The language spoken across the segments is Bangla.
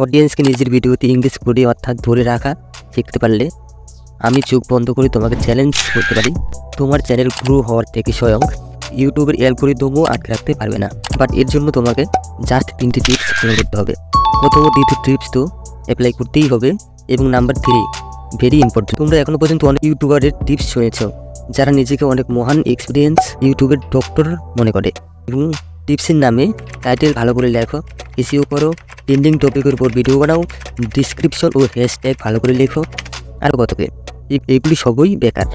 অডিয়েন্সকে নিজের ভিডিওতে ইংলিশ করে অর্থাৎ ধরে রাখা শিখতে পারলে আমি চোখ বন্ধ করে তোমাকে চ্যালেঞ্জ করতে পারি, তোমার চ্যানেল গ্রো হওয়ার থেকে স্বয়ং ইউটিউবের অ্যালগরিদমও আটকে রাখতে পারবে না। বাট এর জন্য তোমাকে জাস্ট 3টি টিপস ফলো করতে হবে। প্রথম 2টি টিপস তো অ্যাপ্লাই করতেই হবে, এবং নাম্বার 3 ভেরি ইম্পর্টেন্ট। তোমরা এখনো পর্যন্ত অনেক ইউটিউবারের টিপস শুনেছ যারা নিজেকে অনেক মহান এক্সপিরিয়েন্স ইউটিউবের ডক্টর মনে করে, এবং টিপসের নামে টাইটেল ভালো করে লেখো, এসইও করো, ট্রেন্ডিং টপিকের উপর ভিডিও বানাও, ডিসক্রিপশন ও হ্যাশট্যাগ ভালো করে লেখো, আর কতকে এগুলি সবই বেকার।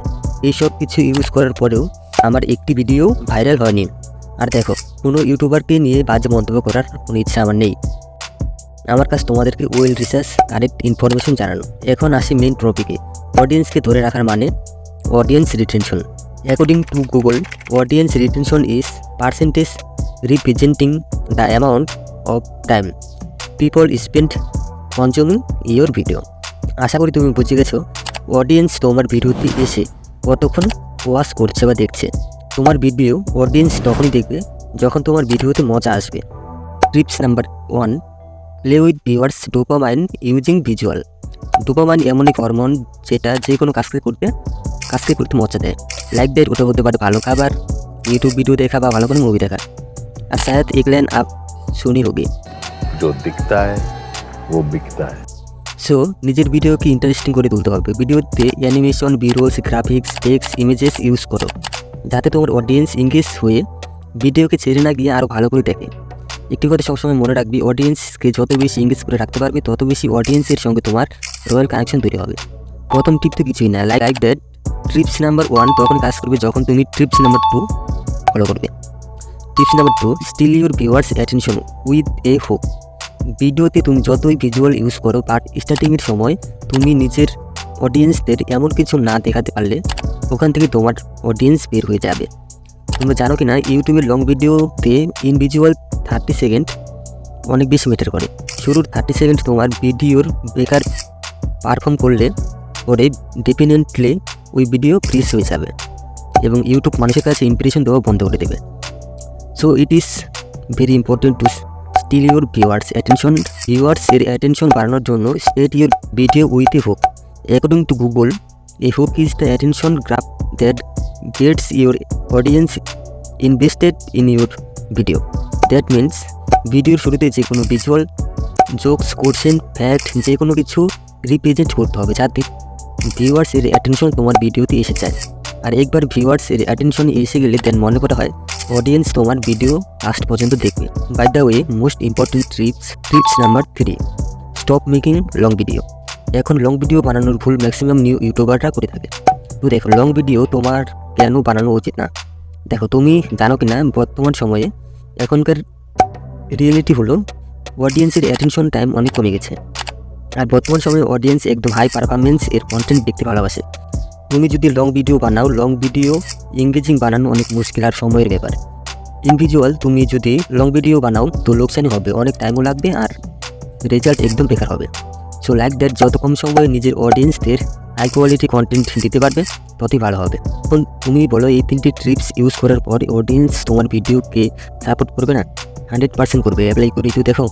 এইসব কিছু ইউজ করার পরেও আমার একটি ভিডিও ভাইরাল হয়নি। আর দেখো, কোনো ইউটিউবারকে নিয়ে বাজে মন্তব্য করার কোনো ইচ্ছা আমার নেই। আমার কাছে তোমাদেরকে ওয়েল রিসার্চ কারেক্ট ইনফরমেশন জানানো। এখন আসি মেইন টপিকে, অডিয়েন্সকে ধরে রাখার মানে audience retention. According to Google, audience retention is percentage representing the amount of time people spend consuming your video. আশা করি তুমি বুঝে গেছো অডিয়েন্স তোমার ভিডিওতে এসে কতক্ষণ ওয়াচ করছে বা দেখছে। তোমার ভিডিও অডিয়েন্স তখনই দেখবে যখন তোমার ভিডিওতে মজা আসবে। Tips number 1, play with viewers dopamine using visual. Dopamine এমন এক হরমোন যেটা যে কোনো কাজকে করতে মজা দেয়। লাইক দেয় ওটা হতে পারে ভালো খাবার, ইউটিউব ভিডিও দেখা বা ভালো কোনো মুভি দেখা। আর শায়দ এক লাইন আপ শুনি হোগি, जो दिखता है वो बिकता है। সো নিজের ভিডিওকে ইন্টারেস্টিং করে তুলতে হবে। ভিডিওতে animation, videos, graphics, text, images use করো যাতে তোমার অডিয়েন্স এঙ্গেজ হয়ে ভিডিওকে ছেড়ে না গিয়ে আরও ভালো করে দেখে। একটি কথা সবসময় মনে রাখবি, অডিয়েন্সকে যত বেশি এঙ্গেজ করে রাখতে পারবে তত বেশি অডিয়েন্সের সঙ্গে তোমার রয়্যাল কানেকশন তৈরি হবে। প্রথম টিপ তো কিছুই না, লাইক দ্যাট। টিপস নাম্বার 1 তখন কাজ করবে যখন তুমি টিপস নাম্বার 2 ফলো করবে। Tips number 2, steal your viewers attention with a hook. ভিডিওতে তুমি যতই ভিজুয়াল ইউজ করো, বাট স্টার্টিংয়ের সময় তুমি নিজের অডিয়েন্সদের এমন কিছু না দেখাতে পারলে ওখান থেকে তোমার অডিয়েন্স বের হয়ে যাবে। তোমরা জানো কি না, ইউটিউবের লং ভিডিওতে ইনভিজুয়াল 30 সেকেন্ড অনেক বেশি ম্যাটার করে। শুরুর 30 সেকেন্ড তোমার ভিডিওর বেকার পারফর্ম করলে পরে ডেফিনেটলি ওই ভিডিও ক্রিস হয়ে যাবে এবং ইউটিউব মানুষের কাছে ইমপ্রেশন দেওয়া বন্ধ করে দেবে। So it is very important to steal your viewers attention. ভিউয়ার্সের অ্যাটেনশন বাড়ানোর জন্য start your video with a hook. According to Google, a hook is the attention graph that gets your audience invested in your video. That means ভিডিওর শুরুতে যে কোনো ভিজুয়াল, জোকস, কোশ্চেন, ফ্যাক্ট যে কোনো কিছু রিপ্রেজেন্ট করতে হবে যাতে ভিউয়ার্সের অ্যাটেনশন তোমার ভিডিওতে এসে যায়। আর একবার ভিউয়ার্সের অ্যাটেনশন এসে গেলে দেন মনে করা হয় অডিয়েন্স তোমার ভিডিও লাস্ট পর্যন্ত দেখবে। By the way, most important tips number 3, stop making long video. এখন লং ভিডিও বানানোর ভুল ম্যাক্সিমাম নিউ ইউটিউবাররা করে থাকে। তো দেখো, লং ভিডিও তোমার কেন বানানো উচিত না। দেখো, তুমি জানো কি না, বর্তমান সময়ে এখনকার রিয়েলিটি হলো অডিয়েন্সের অ্যাটেনশন টাইম অনেক কমে গেছে। আর বর্তমান সময়ে অডিয়েন্স একদম হাই পারফরমেন্স এর কন্টেন্ট দেখতে ভালোবাসে। তুমি যদি লং ভিডিও বানাও, লং ভিডিও এঙ্গেজিং বানানো অনেক মুশকিল আর সময়ের ব্যাপার। ইনভিজুয়াল তুমি যদি লং ভিডিও বানাও তো লোকসানই হবে, অনেক টাইমও লাগবে আর রেজাল্ট একদম বেকার হবে। সো লাইক দ্যাট, যত কম সময়ে নিজের অডিয়েন্সদের হাই কোয়ালিটি কন্টেন্ট দিতে পারবে ততই ভালো হবে। এখন তুমি বলো, এই 3টি টিপস ইউজ করার পর অডিয়েন্স তোমার ভিডিওকে সাপোর্ট করবে না? 100% করবে। অ্যাপ্লাই করে একটু দেখো।